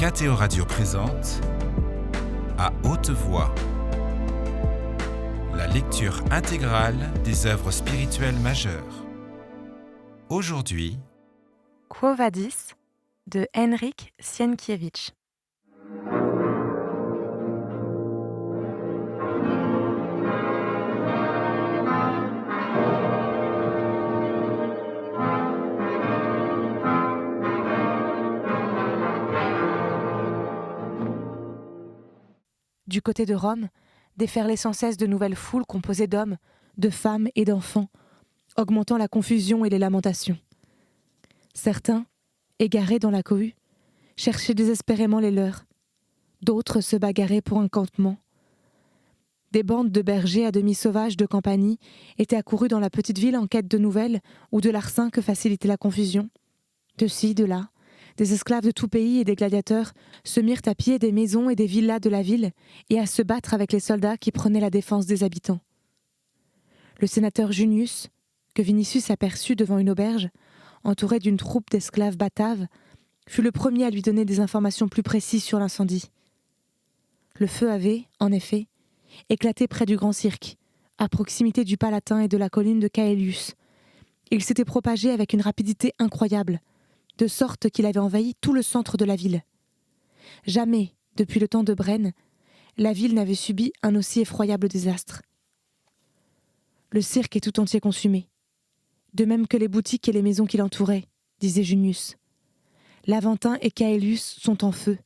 KTO Radio présente À haute voix, la lecture intégrale des œuvres spirituelles majeures. Aujourd'hui, Quo Vadis de Henryk Sienkiewicz. Du côté de Rome, déferlaient sans cesse de nouvelles foules composées d'hommes, de femmes et d'enfants, augmentant la confusion et les lamentations. Certains, égarés dans la cohue, cherchaient désespérément les leurs. D'autres se bagarraient pour un campement. Des bandes de bergers à demi sauvages de Campanie étaient accourus dans la petite ville en quête de nouvelles ou de larcins que facilitait la confusion. De ci, de là, des esclaves de tout pays et des gladiateurs se mirent à piller des maisons et des villas de la ville et à se battre avec les soldats qui prenaient la défense des habitants. Le sénateur Junius, que Vinicius aperçut devant une auberge, entouré d'une troupe d'esclaves bataves, fut le premier à lui donner des informations plus précises sur l'incendie. Le feu avait, en effet, éclaté près du Grand Cirque, à proximité du Palatin et de la colline de Caelius. Il s'était propagé avec une rapidité incroyable, de sorte qu'il avait envahi tout le centre de la ville. Jamais, depuis le temps de Brenne, la ville n'avait subi un aussi effroyable désastre. Le cirque est tout entier consumé, de même que les boutiques et les maisons qui l'entouraient, disait Junius. L'Aventin et Caelius sont en feu.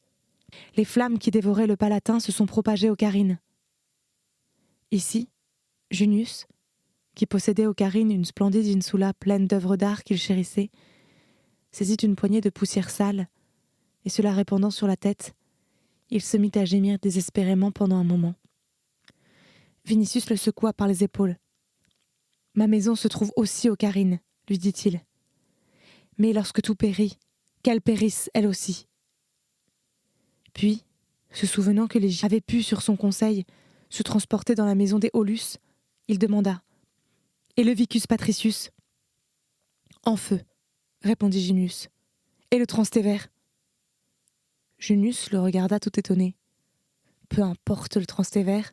Les flammes qui dévoraient le Palatin se sont propagées aux Carines. Ici, Junius, qui possédait aux Carines une splendide insula pleine d'œuvres d'art qu'il chérissait, saisit une poignée de poussière sale, et se la répandant sur la tête, il se mit à gémir désespérément pendant un moment. Vinicius le secoua par les épaules. « Ma maison se trouve aussi aux Carines, lui dit-il. Mais lorsque tout périt, qu'elle périsse elle aussi. » Puis, se souvenant que les avait pu, sur son conseil, se transporter dans la maison des Aulus, il demanda « Et le Vicus Patricius ?»« En feu, » répondit Junius. « Et le Transtévère ?» Junius le regarda tout étonné. « Peu importe le Transtévère, »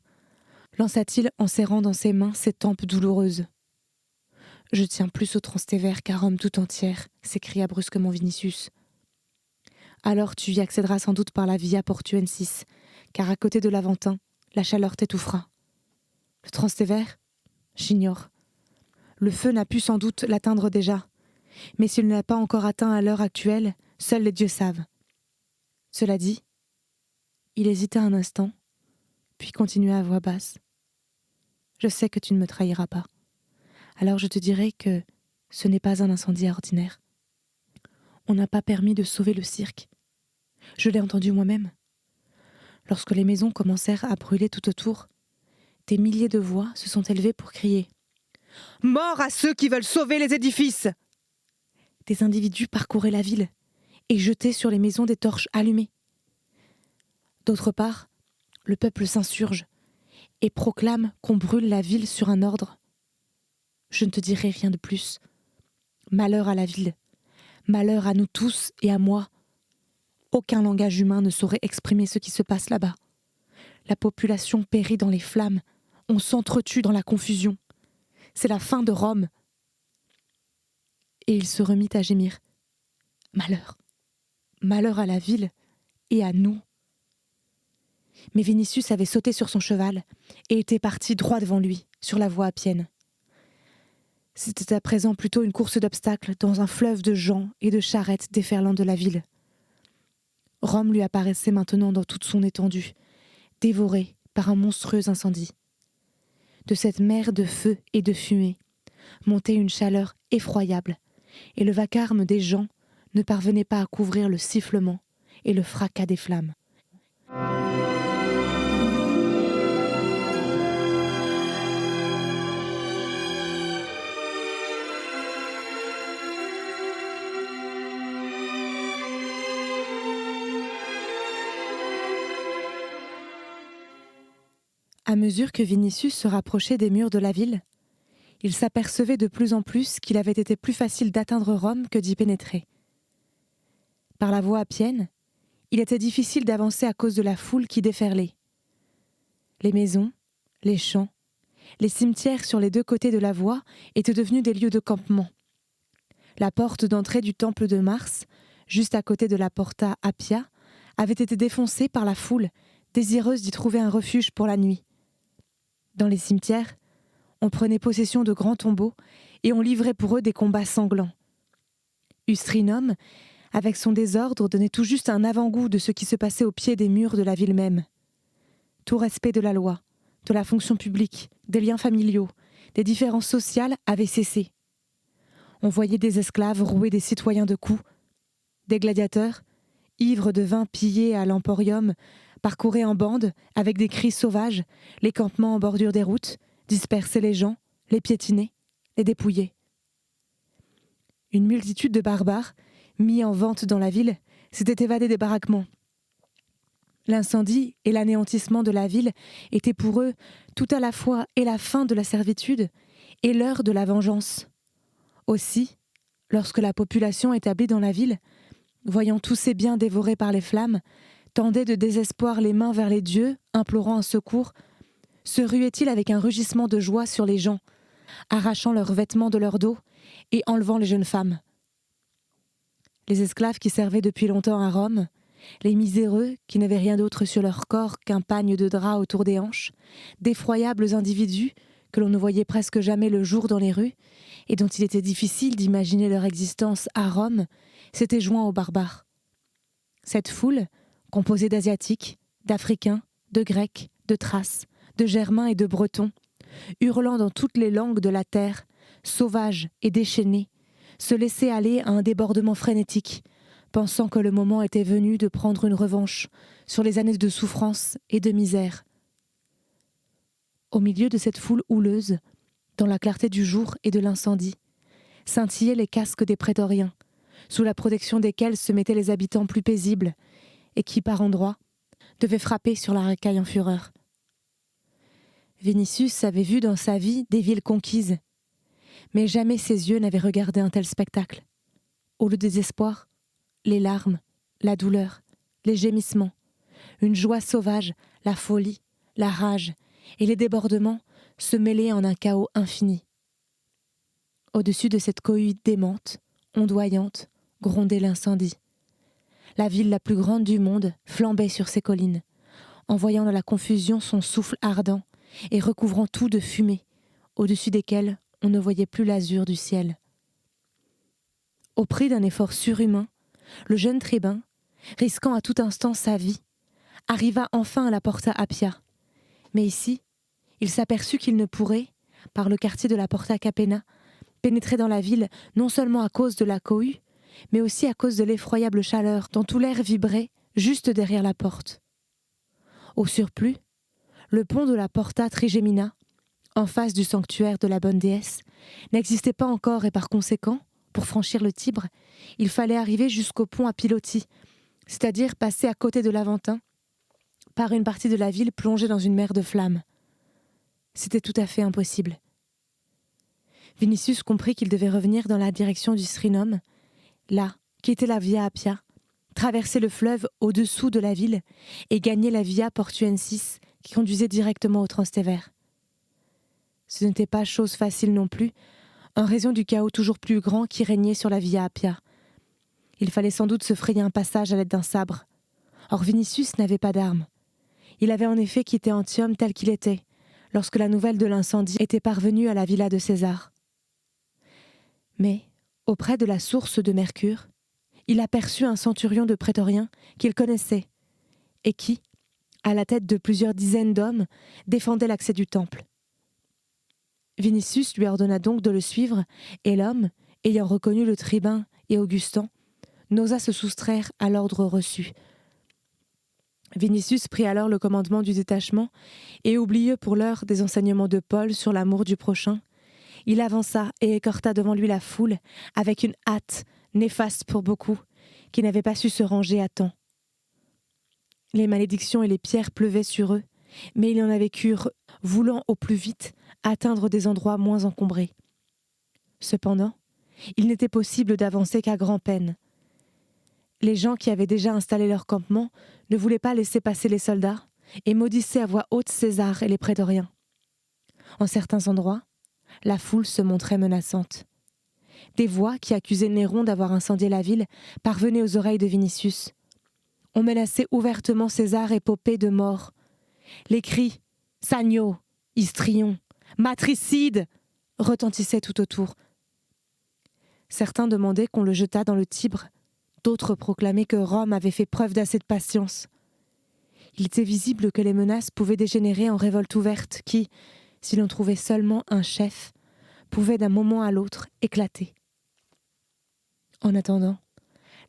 lança-t-il en serrant dans ses mains ses tempes douloureuses. « Je tiens plus au Transtévère qu'à Rome tout entière » s'écria brusquement Vinicius. « Alors tu y accéderas sans doute par la Via Portuensis, car à côté de l'Aventin, la chaleur t'étouffera. Le Transtévère ? J'ignore. Le feu n'a pu sans doute l'atteindre déjà, mais s'il ne l'a pas encore atteint à l'heure actuelle, seuls les dieux savent. » Cela dit, il hésita un instant, puis continua à voix basse. « Je sais que tu ne me trahiras pas. Alors je te dirai que ce n'est pas un incendie ordinaire. On n'a pas permis de sauver le cirque. Je l'ai entendu moi-même. Lorsque les maisons commencèrent à brûler tout autour, des milliers de voix se sont élevées pour crier « Mort à ceux qui veulent sauver les édifices !» Des individus parcouraient la ville et jetaient sur les maisons des torches allumées. D'autre part, le peuple s'insurge et proclame qu'on brûle la ville sur un ordre. Je ne te dirai rien de plus. Malheur à la ville, malheur à nous tous et à moi. Aucun langage humain ne saurait exprimer ce qui se passe là-bas. La population périt dans les flammes, on s'entretue dans la confusion. C'est la fin de Rome. Et il se remit à gémir. Malheur, malheur à la ville et à nous. Mais Vinicius avait sauté sur son cheval et était parti droit devant lui, sur la voie appienne. C'était à présent plutôt une course d'obstacles dans un fleuve de gens et de charrettes déferlant de la ville. Rome lui apparaissait maintenant dans toute son étendue, dévorée par un monstrueux incendie. De cette mer de feu et de fumée montait une chaleur effroyable, et le vacarme des gens ne parvenait pas à couvrir le sifflement et le fracas des flammes. À mesure que Vinicius se rapprochait des murs de la ville, il s'apercevait de plus en plus qu'il avait été plus facile d'atteindre Rome que d'y pénétrer. Par la voie appienne, il était difficile d'avancer à cause de la foule qui déferlait. Les maisons, les champs, les cimetières sur les deux côtés de la voie étaient devenus des lieux de campement. La porte d'entrée du temple de Mars, juste à côté de la Porta Appia, avait été défoncée par la foule, désireuse d'y trouver un refuge pour la nuit. Dans les cimetières, on prenait possession de grands tombeaux et on livrait pour eux des combats sanglants. Ustrinum, avec son désordre, donnait tout juste un avant-goût de ce qui se passait au pied des murs de la ville même. Tout respect de la loi, de la fonction publique, des liens familiaux, des différences sociales avait cessé. On voyait des esclaves rouer des citoyens de coups, des gladiateurs, ivres de vin pillés à l'emporium, parcouraient en bande, avec des cris sauvages, les campements en bordure des routes, dispersaient les gens, les piétinaient, les dépouillaient. Une multitude de barbares, mis en vente dans la ville, s'étaient évadés des baraquements. L'incendie et l'anéantissement de la ville étaient pour eux tout à la fois et la fin de la servitude et l'heure de la vengeance. Aussi, lorsque la population établie dans la ville, voyant tous ses biens dévorés par les flammes, tendait de désespoir les mains vers les dieux, implorant un secours, se ruait-il avec un rugissement de joie sur les gens, arrachant leurs vêtements de leur dos et enlevant les jeunes femmes. Les esclaves qui servaient depuis longtemps à Rome, les miséreux qui n'avaient rien d'autre sur leur corps qu'un pagne de drap autour des hanches, d'effroyables individus que l'on ne voyait presque jamais le jour dans les rues et dont il était difficile d'imaginer leur existence à Rome, s'étaient joints aux barbares. Cette foule, composée d'Asiatiques, d'Africains, de Grecs, de Thraces, de Germains et de Bretons, hurlant dans toutes les langues de la terre, sauvages et déchaînés, se laissait aller à un débordement frénétique, pensant que le moment était venu de prendre une revanche sur les années de souffrance et de misère. Au milieu de cette foule houleuse, dans la clarté du jour et de l'incendie, scintillaient les casques des prétoriens, sous la protection desquels se mettaient les habitants plus paisibles, et qui, par endroits, devaient frapper sur la racaille en fureur. Vinicius avait vu dans sa vie des villes conquises, mais jamais ses yeux n'avaient regardé un tel spectacle. Où le désespoir, les larmes, la douleur, les gémissements, une joie sauvage, la folie, la rage et les débordements se mêlaient en un chaos infini. Au-dessus de cette cohue démente, ondoyante, grondait l'incendie. La ville la plus grande du monde flambait sur ses collines, envoyant dans la confusion son souffle ardent et recouvrant tout de fumée, au-dessus desquelles on ne voyait plus l'azur du ciel. Au prix d'un effort surhumain, le jeune tribun, risquant à tout instant sa vie, arriva enfin à la Porta Appia. Mais ici, il s'aperçut qu'il ne pourrait, par le quartier de la Porta Capena, pénétrer dans la ville non seulement à cause de la cohue, mais aussi à cause de l'effroyable chaleur dont tout l'air vibrait juste derrière la porte. Au surplus, le pont de la Porta Trigemina, en face du sanctuaire de la bonne déesse, n'existait pas encore et par conséquent, pour franchir le Tibre, il fallait arriver jusqu'au pont à pilotis, c'est-à-dire passer à côté de l'Aventin, par une partie de la ville plongée dans une mer de flammes. C'était tout à fait impossible. Vinicius comprit qu'il devait revenir dans la direction du Strinum, là, quitter la Via Appia, traverser le fleuve au-dessous de la ville et gagner la Via Portuensis qui conduisait directement au Transtévère. Ce n'était pas chose facile non plus, en raison du chaos toujours plus grand qui régnait sur la Via Appia. Il fallait sans doute se frayer un passage à l'aide d'un sabre. Or Vinicius n'avait pas d'armes. Il avait en effet quitté Antium tel qu'il était, lorsque la nouvelle de l'incendie était parvenue à la villa de César. Mais, auprès de la source de Mercure, il aperçut un centurion de prétoriens qu'il connaissait, et qui, à la tête de plusieurs dizaines d'hommes, défendait l'accès du temple. Vinicius lui ordonna donc de le suivre, et l'homme, ayant reconnu le tribun et Augustan, n'osa se soustraire à l'ordre reçu. Vinicius prit alors le commandement du détachement, et oublieux pour l'heure des enseignements de Paul sur l'amour du prochain, il avança et écorta devant lui la foule avec une hâte néfaste pour beaucoup, qui n'avaient pas su se ranger à temps. Les malédictions et les pierres pleuvaient sur eux, mais il en avait cure, voulant au plus vite atteindre des endroits moins encombrés. Cependant, il n'était possible d'avancer qu'à grand-peine. Les gens qui avaient déjà installé leur campement ne voulaient pas laisser passer les soldats et maudissaient à voix haute César et les prétoriens. En certains endroits, la foule se montrait menaçante. Des voix qui accusaient Néron d'avoir incendié la ville parvenaient aux oreilles de Vinicius. On menaçait ouvertement César et Poppée de mort. Les cris « Sagno »,« Histrion »,« Matricide » retentissaient tout autour. Certains demandaient qu'on le jetât dans le Tibre, d'autres proclamaient que Rome avait fait preuve d'assez de patience. Il était visible que les menaces pouvaient dégénérer en révolte ouverte qui, si l'on trouvait seulement un chef, pouvait d'un moment à l'autre éclater. En attendant,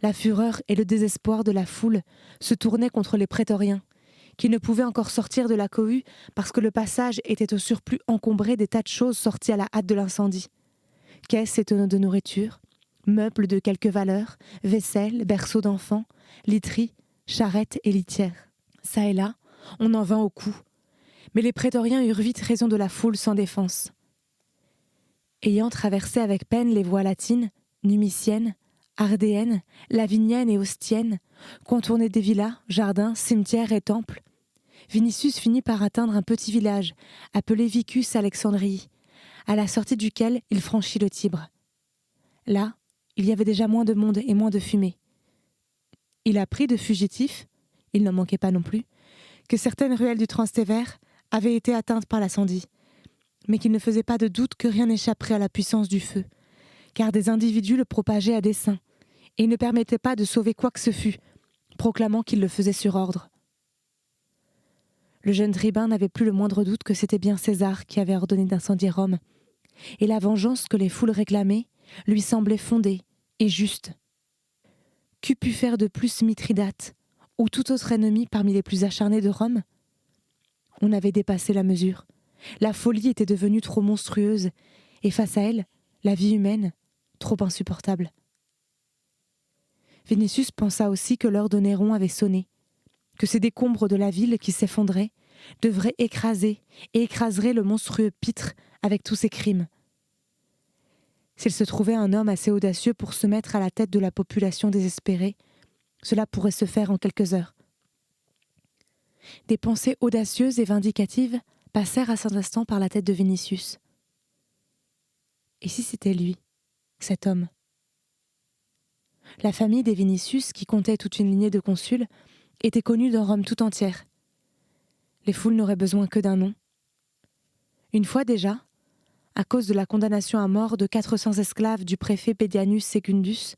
la fureur et le désespoir de la foule se tournaient contre les prétoriens, qui ne pouvaient encore sortir de la cohue parce que le passage était au surplus encombré des tas de choses sorties à la hâte de l'incendie. Caisses et tonneaux de nourriture, meubles de quelque valeur, vaisselle, berceaux d'enfants, literies, charrettes et litières. Ça et là, on en vint au cou. Mais les prétoriens eurent vite raison de la foule sans défense. Ayant traversé avec peine les voies latines, numiciennes, ardéennes, laviniennes et ostiennes, contourné des villas, jardins, cimetières et temples, Vinicius finit par atteindre un petit village appelé Vicus Alexandrii, à la sortie duquel il franchit le Tibre. Là, il y avait déjà moins de monde et moins de fumée. Il apprit de fugitifs, il n'en manquait pas non plus, que certaines ruelles du Transtévère avaient été atteintes par l'incendie, mais qu'il ne faisait pas de doute que rien n'échapperait à la puissance du feu, car des individus le propageaient à dessein, et ne permettaient pas de sauver quoi que ce fût, proclamant qu'ils le faisaient sur ordre. Le jeune tribun n'avait plus le moindre doute que c'était bien César qui avait ordonné d'incendier Rome, et la vengeance que les foules réclamaient lui semblait fondée et juste. Qu'eût pu faire de plus Mithridate, ou tout autre ennemi parmi les plus acharnés de Rome ? On avait dépassé la mesure. La folie était devenue trop monstrueuse, et face à elle, la vie humaine, trop insupportable. Vinicius pensa aussi que l'heure de Néron avait sonné, que ces décombres de la ville qui s'effondraient devraient écraser et écraseraient le monstrueux Pitre avec tous ses crimes. S'il se trouvait un homme assez audacieux pour se mettre à la tête de la population désespérée, cela pourrait se faire en quelques heures. Des pensées audacieuses et vindicatives passèrent à cet instant par la tête de Vinicius. Et si c'était lui, cet homme ? La famille des Vinicius, qui comptait toute une lignée de consuls, était connue dans Rome tout entière. Les foules n'auraient besoin que d'un nom. Une fois déjà, à cause de la condamnation à mort de 400 esclaves du préfet Pedianus Secundus,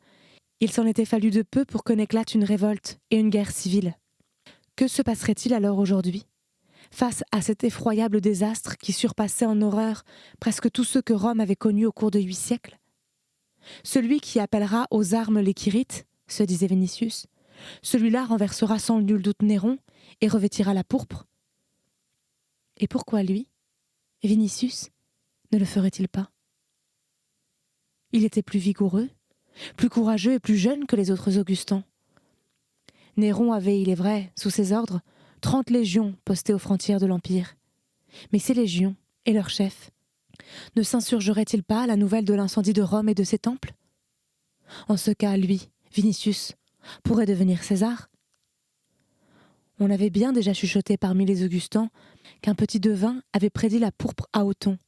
il s'en était fallu de peu pour que n'éclate une révolte et une guerre civile. Que se passerait-il alors aujourd'hui, face à cet effroyable désastre qui surpassait en horreur presque tous ceux que Rome avait connus au cours de 8 siècles ? Celui qui appellera aux armes les Quirites, se disait Vinicius, celui-là renversera sans nul doute Néron et revêtira la pourpre. Et pourquoi lui, Vinicius, ne le ferait-il pas ? Il était plus vigoureux, plus courageux et plus jeune que les autres Augustins. Néron avait, il est vrai, sous ses ordres, 30 légions postées aux frontières de l'Empire. Mais ces légions, et leurs chefs, ne s'insurgeraient-ils pas à la nouvelle de l'incendie de Rome et de ses temples ? En ce cas, lui, Vinicius, pourrait devenir César. On avait bien déjà chuchoté parmi les Augustins qu'un petit devin avait prédit la pourpre à Othon.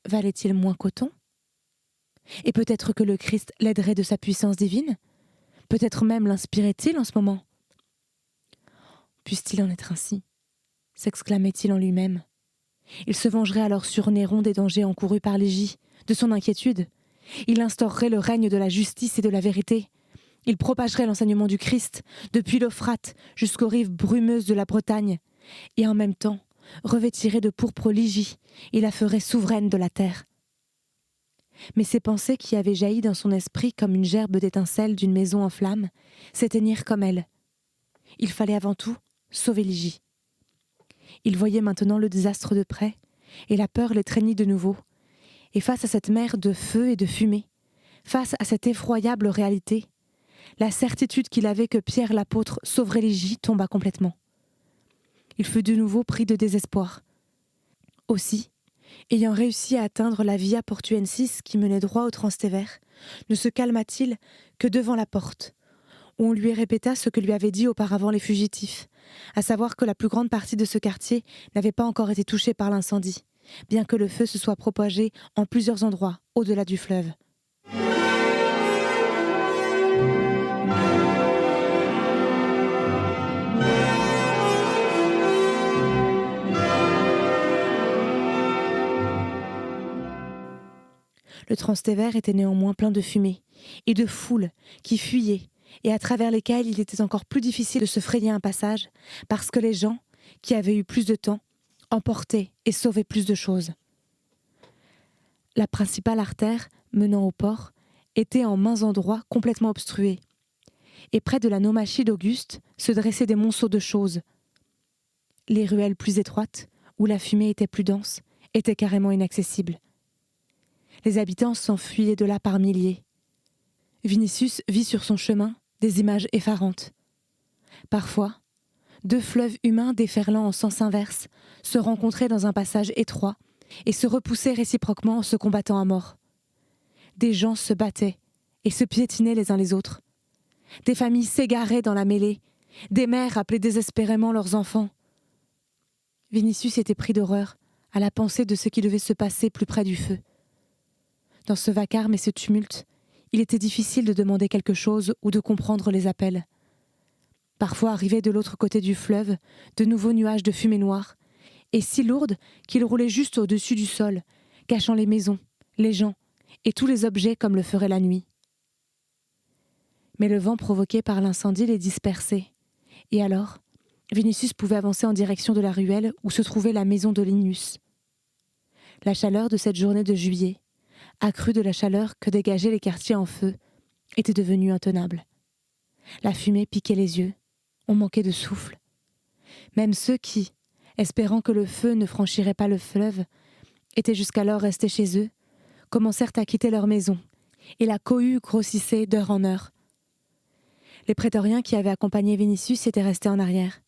Valait-il moins qu'Othon ? Et peut-être que le Christ l'aiderait de sa puissance divine ? Peut-être même l'inspirait-il en ce moment ? Puisse-t-il en être ainsi ? S'exclamait-il en lui-même. Il se vengerait alors sur Néron des dangers encourus par Légie, de son inquiétude. Il instaurerait le règne de la justice et de la vérité. Il propagerait l'enseignement du Christ, depuis l'Euphrate jusqu'aux rives brumeuses de la Bretagne, et en même temps revêtirait de pourpre Lygie et la ferait souveraine de la terre. Mais ces pensées qui avaient jailli dans son esprit comme une gerbe d'étincelles d'une maison en flammes s'éteignirent comme elle. Il fallait avant tout sauver Lygie. Il voyait maintenant le désastre de près, et la peur l'étreignit de nouveau. Et face à cette mer de feu et de fumée, face à cette effroyable réalité, la certitude qu'il avait que Pierre l'apôtre sauverait Lygie tomba complètement. Il fut de nouveau pris de désespoir. Aussi, ayant réussi à atteindre la Via Portuensis qui menait droit au Transtévère, ne se calma-t-il que devant la porte, où on lui répéta ce que lui avaient dit auparavant les fugitifs, à savoir que la plus grande partie de ce quartier n'avait pas encore été touchée par l'incendie, bien que le feu se soit propagé en plusieurs endroits au-delà du fleuve. Le Transtévère était néanmoins plein de fumée et de foules qui fuyaient et à travers lesquelles il était encore plus difficile de se frayer un passage parce que les gens, qui avaient eu plus de temps, emportaient et sauvaient plus de choses. La principale artère menant au port était en maints endroits complètement obstruée et près de la naumachie d'Auguste se dressaient des monceaux de choses. Les ruelles plus étroites, où la fumée était plus dense, étaient carrément inaccessibles. Les habitants s'enfuyaient de là par milliers. Vinicius vit sur son chemin des images effarantes. Parfois, 2 fleuves humains déferlant en sens inverse se rencontraient dans un passage étroit et se repoussaient réciproquement en se combattant à mort. Des gens se battaient et se piétinaient les uns les autres. Des familles s'égaraient dans la mêlée, des mères appelaient désespérément leurs enfants. Vinicius était pris d'horreur à la pensée de ce qui devait se passer plus près du feu. Dans ce vacarme et ce tumulte, il était difficile de demander quelque chose ou de comprendre les appels. Parfois arrivaient de l'autre côté du fleuve de nouveaux nuages de fumée noire, et si lourdes qu'ils roulaient juste au-dessus du sol, cachant les maisons, les gens et tous les objets comme le ferait la nuit. Mais le vent provoqué par l'incendie les dispersait, et alors, Vinicius pouvait avancer en direction de la ruelle où se trouvait la maison de Linus. La chaleur de cette journée de juillet, accrue de la chaleur que dégageaient les quartiers en feu, était devenue intenable. La fumée piquait les yeux, on manquait de souffle. Même ceux qui, espérant que le feu ne franchirait pas le fleuve, étaient jusqu'alors restés chez eux, commencèrent à quitter leur maison, et la cohue grossissait d'heure en heure. Les prétoriens qui avaient accompagné Vinicius étaient restés en arrière.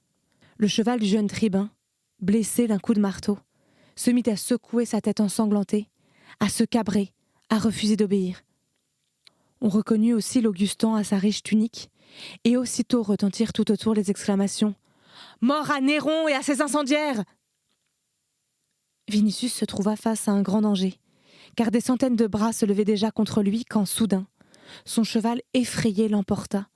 Le cheval du jeune tribun, blessé d'un coup de marteau, se mit à secouer sa tête ensanglantée, à se cabrer, à refuser d'obéir. On reconnut aussi l'Augustan à sa riche tunique, et aussitôt retentirent tout autour les exclamations « Mort à Néron et à ses incendiaires !» Vinicius se trouva face à un grand danger, car des centaines de bras se levaient déjà contre lui quand, soudain, son cheval effrayé l'emporta,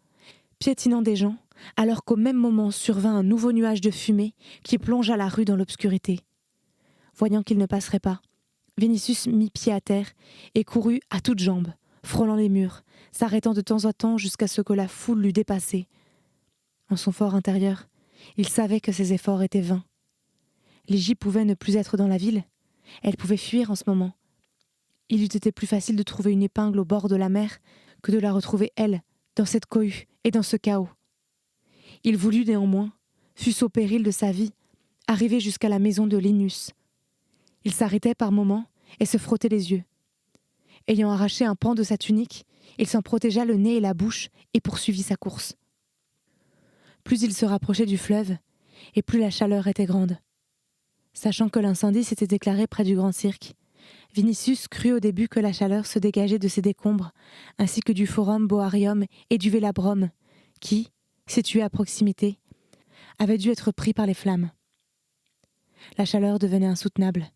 piétinant des gens, alors qu'au même moment survint un nouveau nuage de fumée qui plongea la rue dans l'obscurité. Voyant qu'il ne passerait pas, Vinicius mit pied à terre et courut à toutes jambes, frôlant les murs, s'arrêtant de temps en temps jusqu'à ce que la foule l'eût dépassé. En son fort intérieur, il savait que ses efforts étaient vains. Ligie pouvait ne plus être dans la ville, elle pouvait fuir en ce moment. Il eût été plus facile de trouver une épingle au bord de la mer que de la retrouver, elle, dans cette cohue et dans ce chaos. Il voulut néanmoins, fût-ce au péril de sa vie, arriver jusqu'à la maison de Linus. Il s'arrêtait par moments et se frottait les yeux. Ayant arraché un pan de sa tunique, il s'en protégea le nez et la bouche et poursuivit sa course. Plus il se rapprochait du fleuve, et plus la chaleur était grande. Sachant que l'incendie s'était déclaré près du grand cirque, Vinicius crut au début que la chaleur se dégageait de ces décombres, ainsi que du Forum Boarium et du Velabrum, qui, situés à proximité, avaient dû être pris par les flammes. La chaleur devenait insoutenable.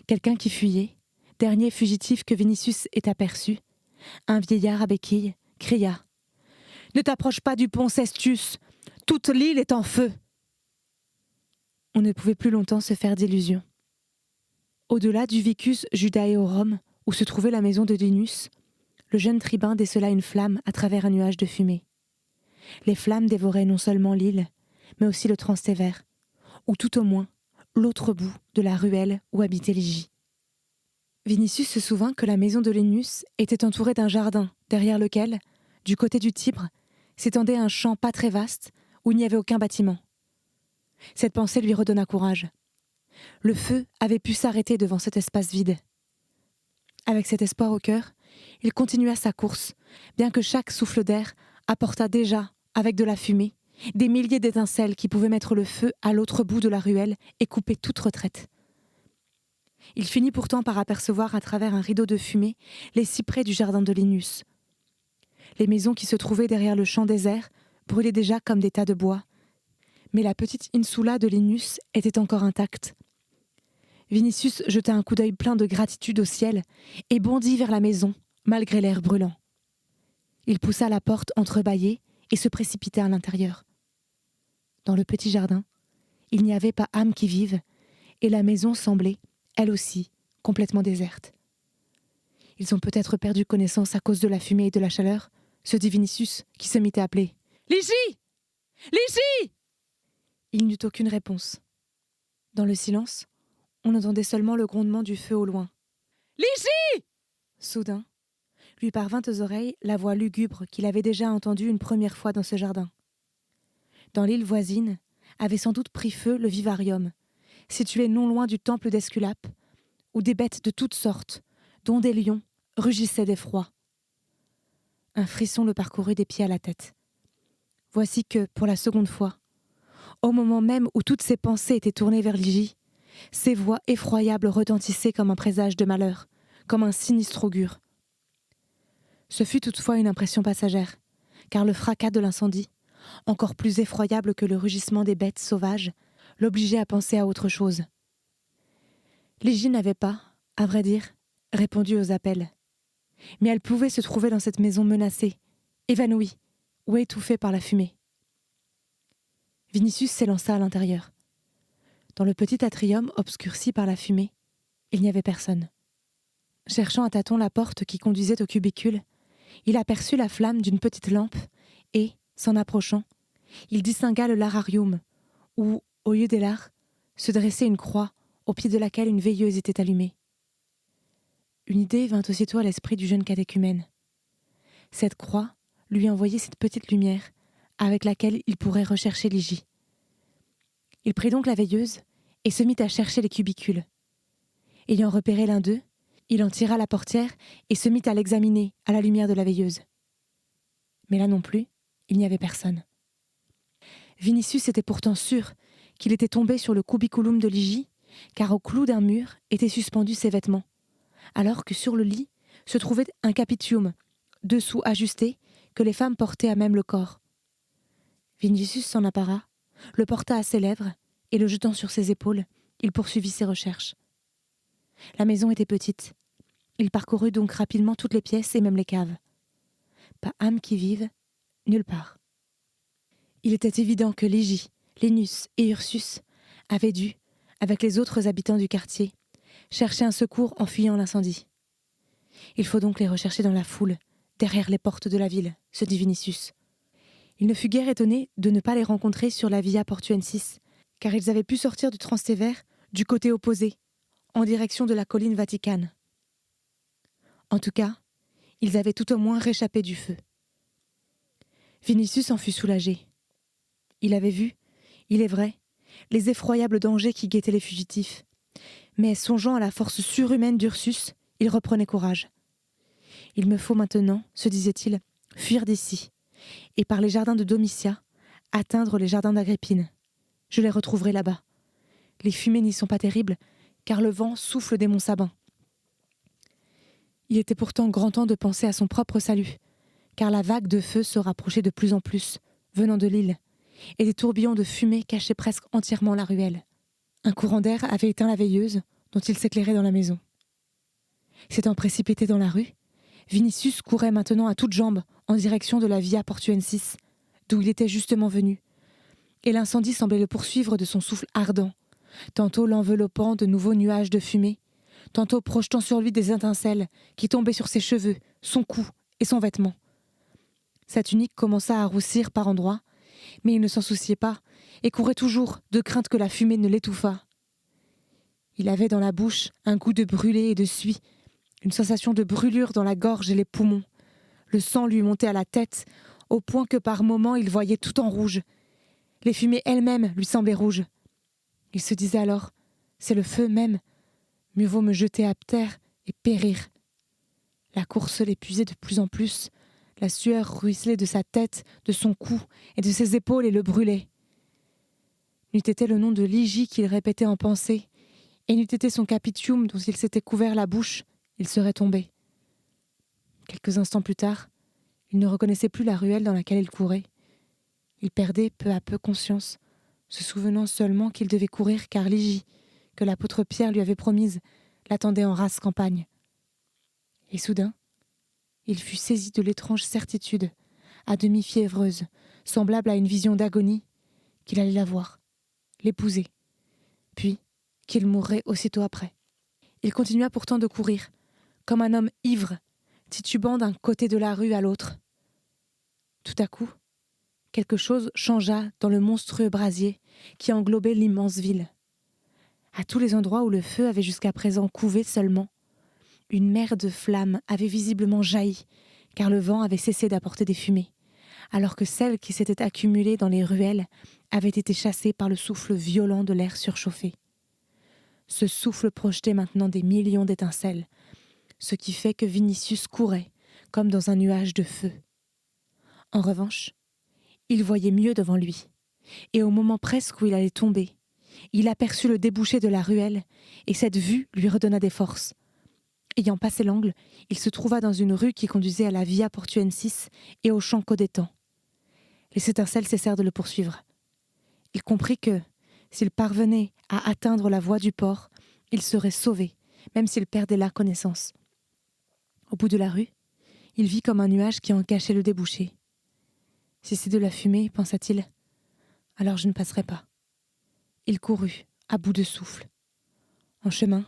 Quelqu'un qui fuyait, dernier fugitif que Vinicius ait aperçu, un vieillard à béquilles, cria « Ne t'approche pas du pont Cestius, toute l'île est en feu !» On ne pouvait plus longtemps se faire d'illusions. Au-delà du Vicus Judaeorum, où se trouvait la maison de Linus, le jeune tribun décela une flamme à travers un nuage de fumée. Les flammes dévoraient non seulement l'île, mais aussi le Transtévère, ou tout au moins l'autre bout de la ruelle où habitait Ligie. Vinicius se souvint que la maison de Linus était entourée d'un jardin, derrière lequel, du côté du Tibre, s'étendait un champ pas très vaste où il n'y avait aucun bâtiment. Cette pensée lui redonna courage. Le feu avait pu s'arrêter devant cet espace vide. Avec cet espoir au cœur, il continua sa course, bien que chaque souffle d'air apportât déjà, avec de la fumée, des milliers d'étincelles qui pouvaient mettre le feu à l'autre bout de la ruelle et couper toute retraite. Il finit pourtant par apercevoir à travers un rideau de fumée les cyprès du jardin de Linus. Les maisons qui se trouvaient derrière le champ désert brûlaient déjà comme des tas de bois. Mais la petite insula de Linus était encore intacte. Vinicius jeta un coup d'œil plein de gratitude au ciel et bondit vers la maison, malgré l'air brûlant. Il poussa la porte entrebâillée et se précipita à l'intérieur. Dans le petit jardin, il n'y avait pas âme qui vive, et la maison semblait, elle aussi, complètement déserte. « Ils ont peut-être perdu connaissance à cause de la fumée et de la chaleur », se dit Vinicius, qui se mit à appeler. « Ligie ! Ligie !» Il n'eut aucune réponse. Dans le silence, on entendait seulement le grondement du feu au loin. « Ligie !» Soudain, lui parvint aux oreilles la voix lugubre qu'il avait déjà entendue une première fois dans ce jardin. Dans l'île voisine avait sans doute pris feu le vivarium, situé non loin du temple d'Esculape, où des bêtes de toutes sortes, dont des lions, rugissaient d'effroi. Un frisson le parcourut des pieds à la tête. Voici que, pour la seconde fois, au moment même où toutes ses pensées étaient tournées vers Ligie, ces voix effroyables retentissaient comme un présage de malheur, comme un sinistre augure. Ce fut toutefois une impression passagère, car le fracas de l'incendie, encore plus effroyable que le rugissement des bêtes sauvages, l'obligeait à penser à autre chose. Ligie n'avait pas, à vrai dire, répondu aux appels. Mais elle pouvait se trouver dans cette maison menacée, évanouie ou étouffée par la fumée. Vinicius s'élança à l'intérieur. Dans le petit atrium obscurci par la fumée, il n'y avait personne. Cherchant à tâtons la porte qui conduisait au cubicule, il aperçut la flamme d'une petite lampe et, s'en approchant, il distingua le lararium, où, au lieu des lards, se dressait une croix au pied de laquelle une veilleuse était allumée. Une idée vint aussitôt à l'esprit du jeune catéchumène. Cette croix lui envoyait cette petite lumière avec laquelle il pourrait rechercher Ligie. Il prit donc la veilleuse et se mit à chercher les cubicules. Ayant repéré l'un d'eux, il en tira la portière et se mit à l'examiner à la lumière de la veilleuse. Mais là non plus, il n'y avait personne. Vinicius était pourtant sûr qu'il était tombé sur le cubiculum de Ligie, car au clou d'un mur étaient suspendus ses vêtements, alors que sur le lit se trouvait un capitium, dessous ajusté, que les femmes portaient à même le corps. Vinicius s'en empara, le porta à ses lèvres, et le jetant sur ses épaules, il poursuivit ses recherches. La maison était petite. Il parcourut donc rapidement toutes les pièces et même les caves. Pas âme qui vive, nulle part. Il était évident que Ligie, Linus et Ursus avaient dû, avec les autres habitants du quartier, chercher un secours en fuyant l'incendie. Il faut donc les rechercher dans la foule, derrière les portes de la ville, se dit Vinicius. Il ne fut guère étonné de ne pas les rencontrer sur la Via Portuensis, car ils avaient pu sortir du Transtévère du côté opposé, en direction de la colline Vaticane. En tout cas, ils avaient tout au moins réchappé du feu. Vinicius en fut soulagé. Il avait vu, il est vrai, les effroyables dangers qui guettaient les fugitifs, mais songeant à la force surhumaine d'Ursus, il reprenait courage. Il me faut maintenant, se disait-il, fuir d'ici, et par les jardins de Domitia, atteindre les jardins d'Agrippine. Je les retrouverai là-bas. Les fumées n'y sont pas terribles, car le vent souffle des monts Sabins. Il était pourtant grand temps de penser à son propre salut, car la vague de feu se rapprochait de plus en plus, venant de l'île, et des tourbillons de fumée cachaient presque entièrement la ruelle. Un courant d'air avait éteint la veilleuse, dont il s'éclairait dans la maison. S'étant précipité dans la rue, Vinicius courait maintenant à toutes jambes en direction de la Via Portuensis, d'où il était justement venu, et l'incendie semblait le poursuivre de son souffle ardent, tantôt l'enveloppant de nouveaux nuages de fumée, tantôt projetant sur lui des étincelles qui tombaient sur ses cheveux, son cou et son vêtement. Sa tunique commença à roussir par endroits, mais il ne s'en souciait pas et courait toujours de crainte que la fumée ne l'étouffât. Il avait dans la bouche un goût de brûlé et de suie, une sensation de brûlure dans la gorge et les poumons. Le sang lui montait à la tête, au point que par moments il voyait tout en rouge. Les fumées elles-mêmes lui semblaient rouges. Il se disait alors « C'est le feu même. Mieux vaut me jeter à terre et périr. » La course l'épuisait de plus en plus. La sueur ruisselait de sa tête, de son cou et de ses épaules et le brûlait. N'eût été le nom de Ligie qu'il répétait en pensée, et n'eût été son capitium dont il s'était couvert la bouche, il serait tombé. Quelques instants plus tard, Il ne reconnaissait plus la ruelle dans laquelle il courait. Il perdait peu à peu conscience, se souvenant seulement qu'il devait courir car Ligie, que l'apôtre Pierre lui avait promise, l'attendait en rase campagne. Et soudain, il fut saisi de l'étrange certitude, à demi fiévreuse, semblable à une vision d'agonie, qu'il allait la voir, l'épouser, puis qu'il mourrait aussitôt après. Il continua pourtant de courir, comme un homme ivre, titubant d'un côté de la rue à l'autre. Tout à coup, quelque chose changea dans le monstrueux brasier qui englobait l'immense ville. À tous les endroits où le feu avait jusqu'à présent couvé seulement, une mer de flammes avait visiblement jailli, car le vent avait cessé d'apporter des fumées, alors que celles qui s'étaient accumulées dans les ruelles avaient été chassées par le souffle violent de l'air surchauffé. Ce souffle projetait maintenant des millions d'étincelles, ce qui fait que Vinicius courait, comme dans un nuage de feu. En revanche, il voyait mieux devant lui, et au moment presque où il allait tomber, il aperçut le débouché de la ruelle, et cette vue lui redonna des forces. Ayant passé l'angle, il se trouva dans une rue qui conduisait à la Via Portuensis et au champ Caudétan. Les étincelles cessèrent de le poursuivre. Il comprit que, s'il parvenait à atteindre la voie du port, il serait sauvé, même s'il perdait la connaissance. Au bout de la rue, il vit comme un nuage qui en cachait le débouché. « Si c'est de la fumée, pensa-t-il, alors je ne passerai pas. » Il courut, à bout de souffle. En chemin,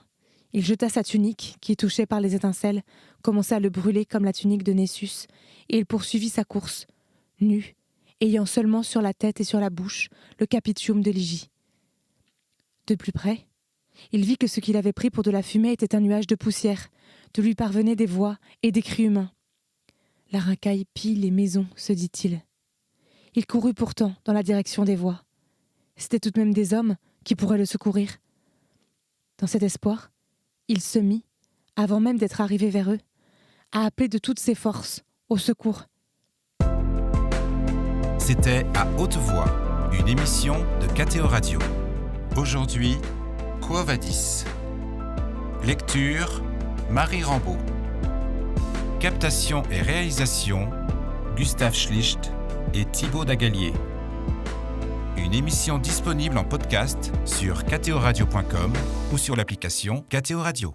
il jeta sa tunique, qui, touchée par les étincelles, commença à le brûler comme la tunique de Nessus, et il poursuivit sa course, nu, ayant seulement sur la tête et sur la bouche le capitium de Ligie. De plus près, il vit que ce qu'il avait pris pour de la fumée était un nuage de poussière, de lui parvenaient des voix et des cris humains. « La racaille pille les maisons », se dit-il. Il courut pourtant dans la direction des voix. C'étaient tout de même des hommes qui pourraient le secourir. Dans cet espoir, il se mit, avant même d'être arrivé vers eux, à appeler de toutes ses forces au secours. C'était À haute voix, une émission de KTO Radio. Aujourd'hui, Quo Vadis. Lecture, Marie Rambaud. Captation et réalisation, Gustave Schlicht et Thibaut Dagalier. Une émission disponible en podcast sur ktoradio.com ou sur l'application KTO Radio.